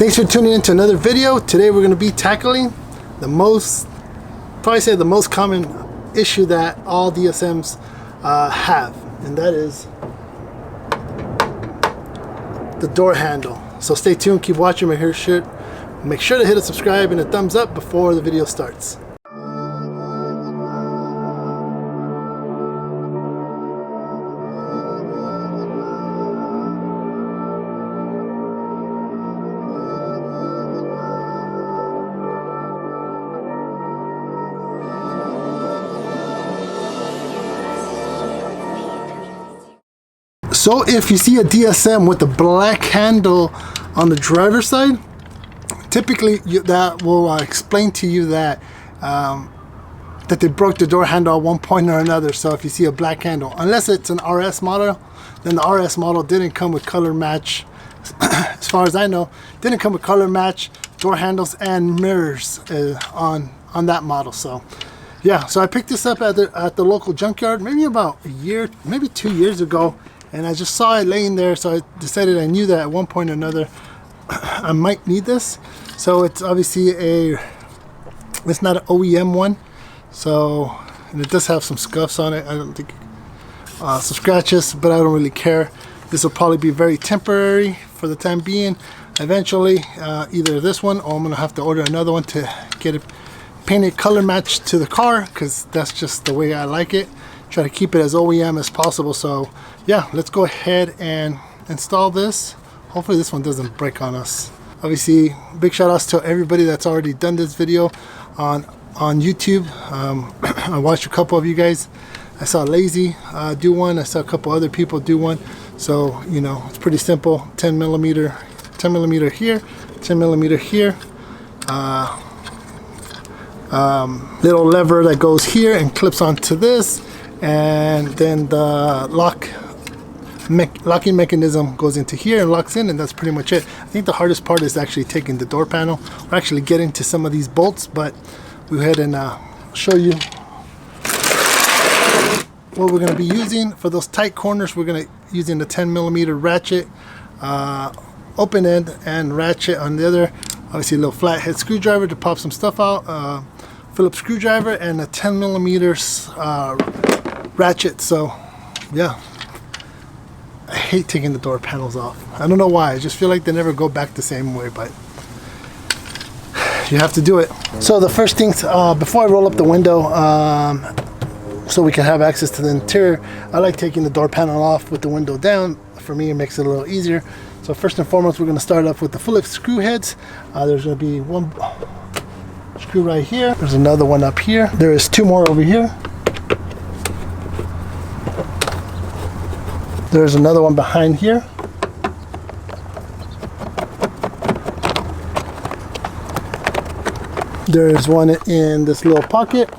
Thanks for tuning in to another video. Today we're going to be tackling the most common issue that all DSMs have, and that is the door handle. So stay tuned, keep watching. Make sure to hit a subscribe and a thumbs up before the video starts. So if you see a DSM with the black handle on the driver's side, typically that will explain to you that that they broke the door handle at one point or another. So if you see a black handle, unless it's an RS model, then the RS model didn't come with color match. As far as I know, didn't come with color match door handles and mirrors on that model. So yeah, so I picked this up at the local junkyard maybe about a year, maybe 2 years ago. And I just saw it laying there, so I decided I knew that at one point or another I might need this. So it's obviously it's not an OEM one, so, and it does have some scuffs on it. I don't think some scratches, but I don't really care. This will probably be very temporary for the time being. Eventually, either this one or I'm gonna have to order another one to get it painted color match to the car, because that's just the way I like it. Try to keep it as OEM as possible. So yeah, let's go ahead and install this. Hopefully this one doesn't break on us. Obviously, big shout outs to everybody that's already done this video on YouTube. I watched a couple of you guys. I saw Lazy do one. I saw a couple other people do one. So you know, it's pretty simple. 10 millimeter here, 10 millimeter here. Little lever that goes here and clips onto this, and then the locking mechanism goes into here and locks in, and that's pretty much it. I think the hardest part is actually taking the door panel. We're actually getting to some of these bolts, but we'll go ahead and show you what we're going to be using for those tight corners. We're going to using the 10 millimeter ratchet, open end and ratchet on the other. Obviously a little flathead screwdriver to pop some stuff out, Phillips screwdriver, and a 10 millimeters ratchet. So yeah, I hate taking the door panels off. I don't know why. I just feel like they never go back the same way, but you have to do it. So the first things, before I roll up the window, so we can have access to the interior, I like taking the door panel off with the window down. For me, it makes it a little easier. So first and foremost, we're going to start off with the Phillips screw heads. There's going to be one screw right here. There's another one up here. There is two more over here. There's another one behind here. There's one in this little pocket.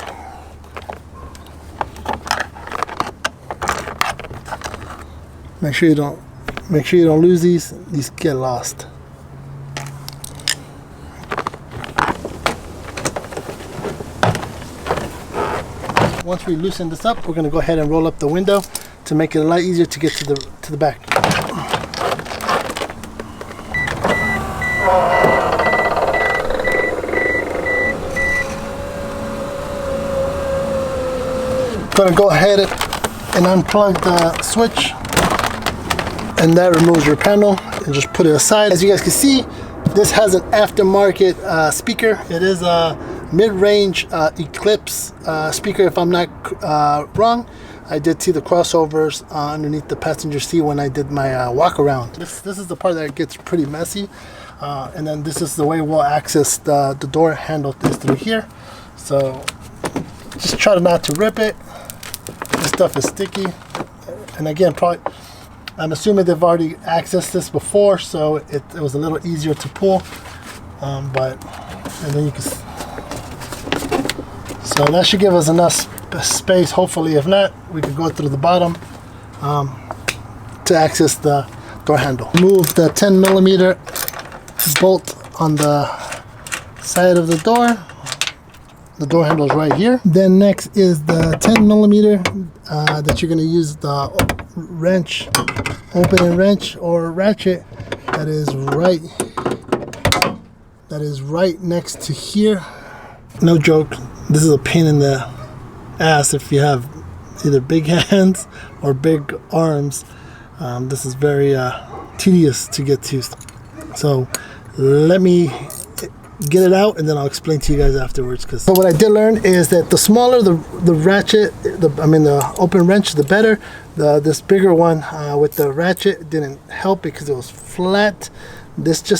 Make sure you don't lose these. These get lost. Once we loosen this up, we're going to go ahead and roll up the window to make it a lot easier to get to the back. Going to go ahead and unplug the switch, and that removes your panel, and just put it aside. As you guys can see, this has an aftermarket speaker. It is a mid-range Eclipse speaker, if I'm not wrong. I did see the crossovers underneath the passenger seat when I did my walk around. This is the part that gets pretty messy, and then this is the way we'll access the door handle is through here. So just try not to rip it. This stuff is sticky, and again, I'm assuming they've already accessed this before, so it was a little easier to pull. And then you can. So that should give us enough space, hopefully. If not, we could go through the bottom to access the door handle. Move the 10 millimeter bolt on the side of the door. The door handle is right here. Then next is the 10 millimeter that you're going to use the wrench, opening wrench or ratchet that is right that is right next to here. No joke, this is a pain in the ass if you have either big hands or big arms. This is very tedious to get to. So let me get it out and then I'll explain to you guys afterwards. So what I did learn is that the smaller the ratchet, the open wrench, the better. This bigger one with the ratchet didn't help because it was flat.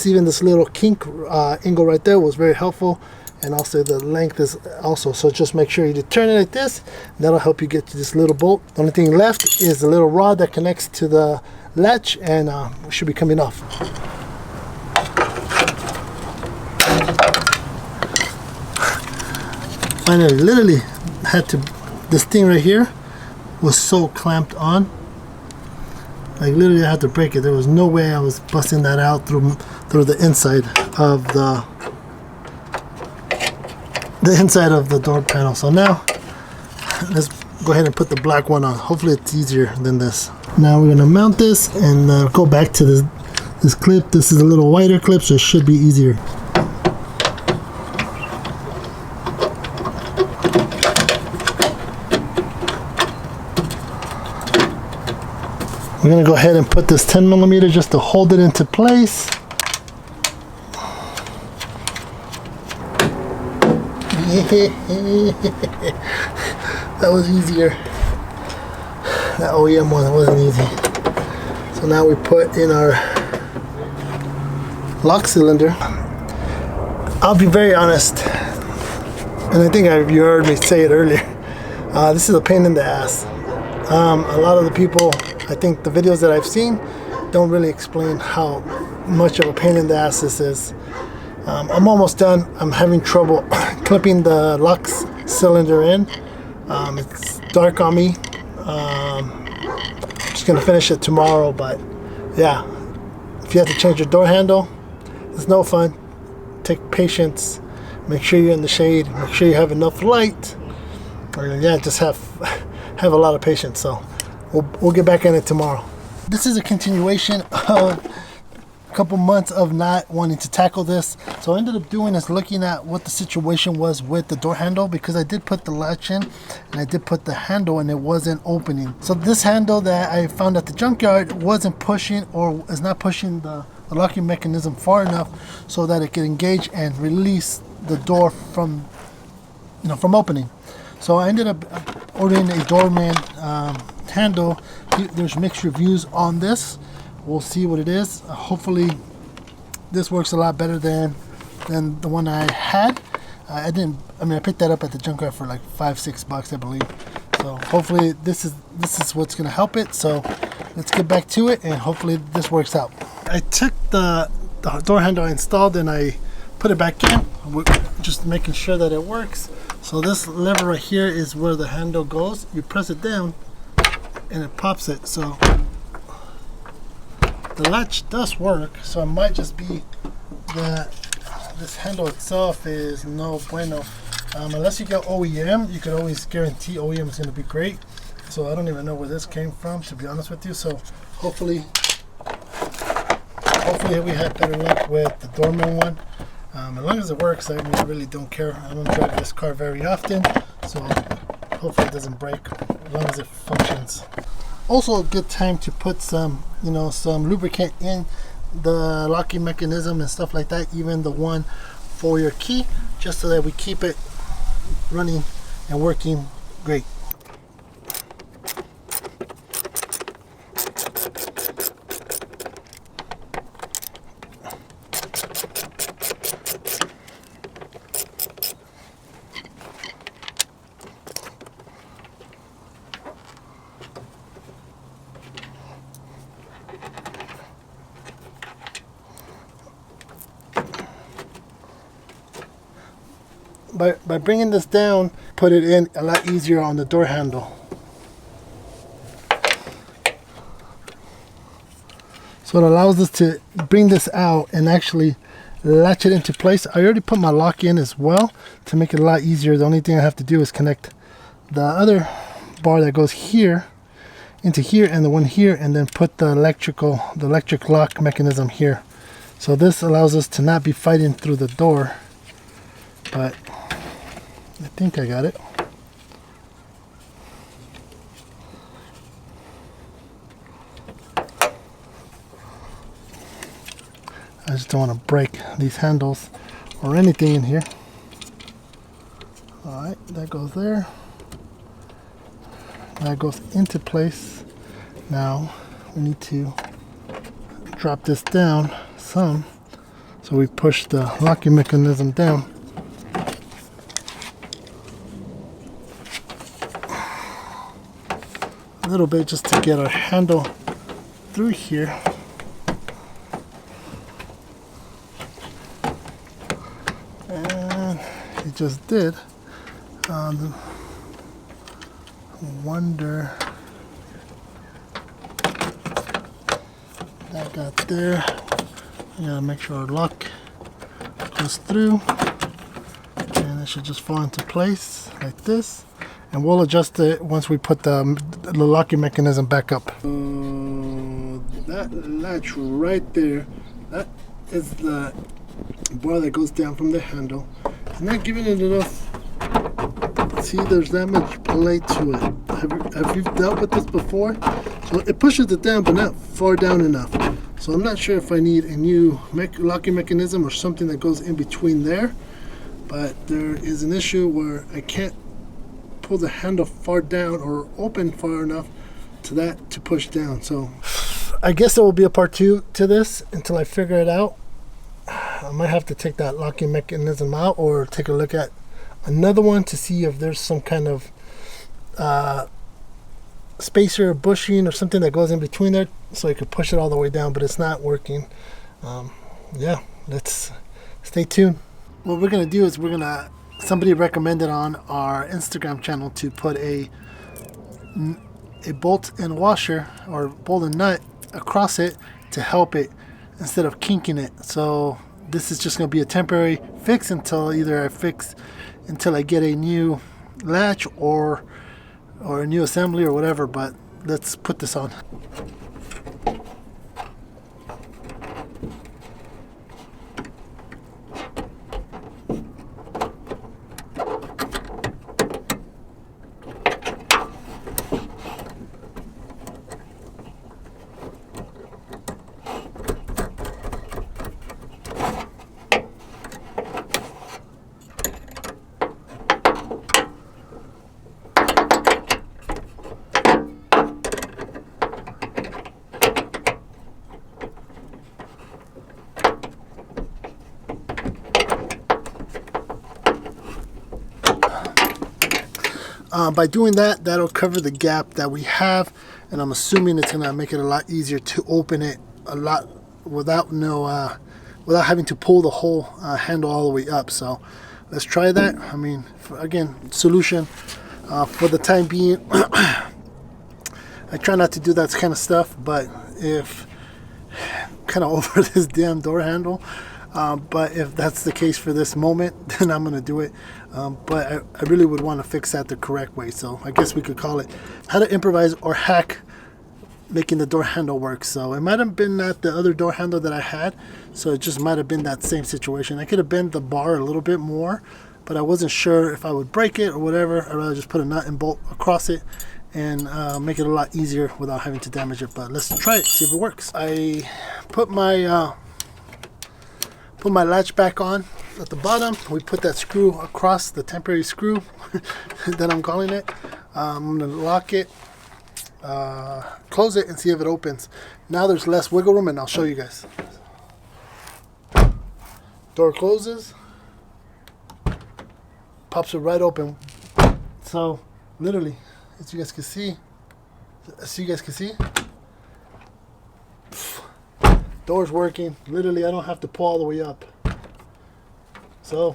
Even this little kink angle right there was very helpful, and also the length is also. So just make sure you turn it like this. That'll help you get to this little bolt. The only thing left is the little rod that connects to the latch, and it should be coming off. Finally, literally had to. This thing right here was so clamped on. Like literally I had to break it. There was no way I was busting that out through the inside of the inside of the door panel. So now let's go ahead and put the black one on. Hopefully it's easier than this. Now we're gonna mount this and go back to this clip. This is a little wider clip, so it should be easier. We're gonna go ahead and put this 10mm just to hold it into place. That was easier. That OEM one wasn't easy. So now we put in our lock cylinder. I'll be very honest, and I think you heard me say it earlier. This is a pain in the ass. A lot of the people, I think the videos that I've seen don't really explain how much of a pain in the ass this is. I'm almost done. I'm having trouble clipping the lock cylinder in. It's dark on me. I'm just gonna finish it tomorrow, but yeah, if you have to change your door handle, it's no fun. Take patience. Make sure you're in the shade. Make sure you have enough light. Or yeah, just have a lot of patience. So we'll get back in it tomorrow. This is a continuation of a couple months of not wanting to tackle this. So I ended up doing is looking at what the situation was with the door handle, because I did put the latch in and I did put the handle and it wasn't opening. So this handle that I found at the junkyard wasn't pushing, or is not pushing the locking mechanism far enough so that it can engage and release the door from opening. So I ended up ordering a Dorman handle. There's mixed reviews on this. We'll see what it is. Hopefully this works a lot better than the one I had. I picked that up at the junkyard for like $5-6, I believe. So hopefully this is what's gonna help it. So let's get back to it and hopefully this works out. I took the door handle I installed and I put it back in, just making sure that it works. So this lever right here is where the handle goes. You press it down and it pops it. So the latch does work. So it might just be that this handle itself is no bueno. Unless you get OEM, you could always guarantee OEM is going to be great. So I don't even know where this came from, to be honest with you. So hopefully we had better luck with the Dorman one. As long as it works, I really don't care. I don't drive this car very often, so hopefully it doesn't break as long as it functions. Also a good time to put some lubricant in the locking mechanism and stuff like that, even the one for your key, just so that we keep it running and working great. By bringing this down, put it in a lot easier on the door handle. So it allows us to bring this out and actually latch it into place. I already put my lock in as well to make it a lot easier. The only thing I have to do is connect the other bar that goes here into here and the one here, and then put the electric lock mechanism here. So this allows us to not be fighting through the door, but I think I got it. I just don't want to break these handles or anything in here. Alright, that goes there. That goes into place. Now we need to drop this down some, so we push the locking mechanism down. A little bit just to get our handle through here. And it just did. Wonder that got there. I gotta make sure our lock goes through, and it should just fall into place like this, and we'll adjust it once we put the locking mechanism back up. That latch right there, that is the bar that goes down from the handle. It's not giving it enough. See, there's that much play to it. Have you dealt with this before? So it pushes it down, but not far down enough. So I'm not sure if I need a new locking mechanism or something that goes in between there. But there is an issue where I can't pull the handle far down or open far enough to push down. So I guess there will be a part 2 to this until I figure it out. I might have to take that locking mechanism out or take a look at another one to see if there's some kind of spacer, bushing, or something that goes in between there, so I could push it all the way down, but it's not working. Yeah, let's stay tuned. What we're gonna do is somebody recommended on our Instagram channel to put a bolt and washer or bolt and nut across it to help it instead of kinking it. So this is just gonna be a temporary fix until I get a new latch or a new assembly or whatever, but let's put this on. By doing that, that'll cover the gap that we have, and I'm assuming it's gonna make it a lot easier to open it a lot without having to pull the whole handle all the way up. So let's try that. I mean, again, solution for the time being. I try not to do that kind of stuff, but if kind of over this damn door handle. But if that's the case for this moment, then I'm going to do it. But I really would want to fix that the correct way. So I guess we could call it how to improvise or hack making the door handle work. So it might have been not the other door handle that I had. So it just might have been that same situation. I could have bent the bar a little bit more, but I wasn't sure if I would break it or whatever. I'd rather just put a nut and bolt across it and make it a lot easier without having to damage it. But let's try it, see if it works. I put my latch back on at the bottom. We put that screw across, the temporary screw that I'm calling it. I'm gonna lock it, close it, and see if it opens. Now there's less wiggle room, and I'll show you guys. Door closes, pops it right open. So literally, as you guys can see, door's working. Literally, I don't have to pull all the way up. So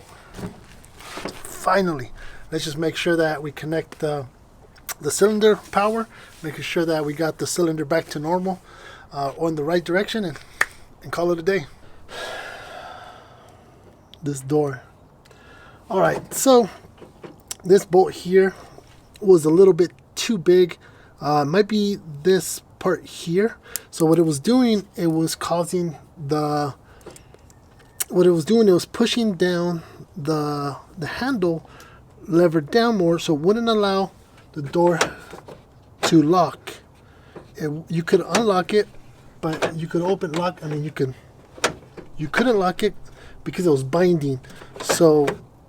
finally, let's just make sure that we connect the cylinder power, making sure that we got the cylinder back to normal or in the right direction, and call it a day. This door. All right, so this bolt here was a little bit too big. Might be this part here. So what it was doing, it was causing the what it was doing, it was pushing down the handle lever down more, so it wouldn't allow the door to lock. You could unlock it, but you could open lock. I mean, you couldn't lock it because it was binding. So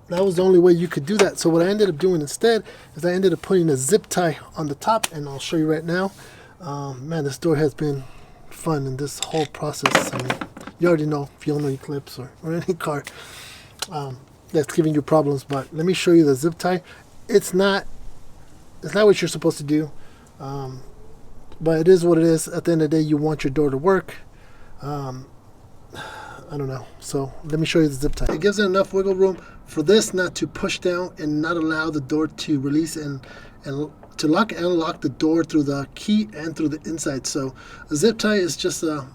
that was the only way you could do that. So what I ended up doing instead is I ended up putting a zip tie on the top, and I'll show you right now. Man, this door has been fun in this whole process. I mean, you already know if you own an Eclipse or any car that's giving you problems. But let me show you the zip tie. It's not what you're supposed to do, but it is what it is. At the end of the day, you want your door to work. I don't know. So let me show you the zip tie. It gives it enough wiggle room for this not to push down and not allow the door to release and to lock and unlock the door through the key and through the inside. So a zip tie is just a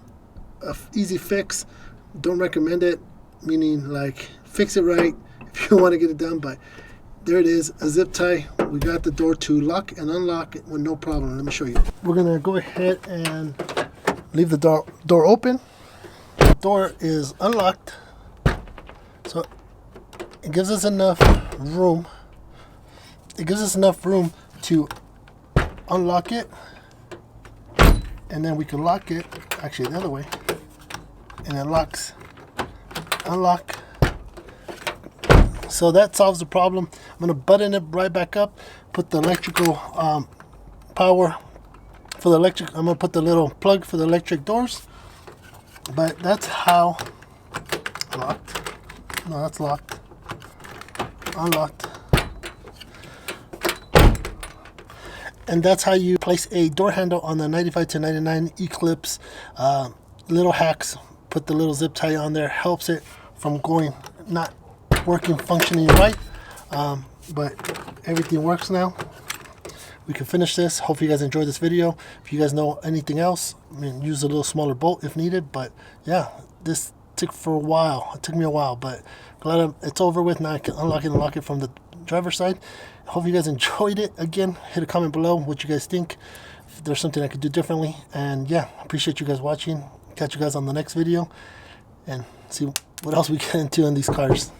easy fix. Don't recommend it, meaning like fix it right if you want to get it done, but there it is, a zip tie. We got the door to lock and unlock it with no problem. Let me show you. We're gonna go ahead and leave the door open. The door is unlocked, so it gives us enough room. It gives us enough room to unlock it, and then we can lock it, actually the other way, and it locks, unlock. So that solves the problem. I'm going to button it right back up, put the electrical power for the electric. I'm going to put the little plug for the electric doors. But that's how locked. No, that's locked. Unlocked. And that's how you place a door handle on the 95 to 99 Eclipse. Little hacks. Put the little zip tie on there. Helps it from not working, functioning right. But everything works now. We can finish this. Hopefully you guys enjoyed this video. If you guys know anything else, I mean, use a little smaller bolt if needed. But yeah, this took for a while. It took me a while, but glad it's over with. Now I can unlock it and lock it from the driver's side. Hope you guys enjoyed it. Again, hit a comment below what you guys think. If there's something I could do differently. And yeah, appreciate you guys watching. Catch you guys on the next video and see what else we get into in these cars.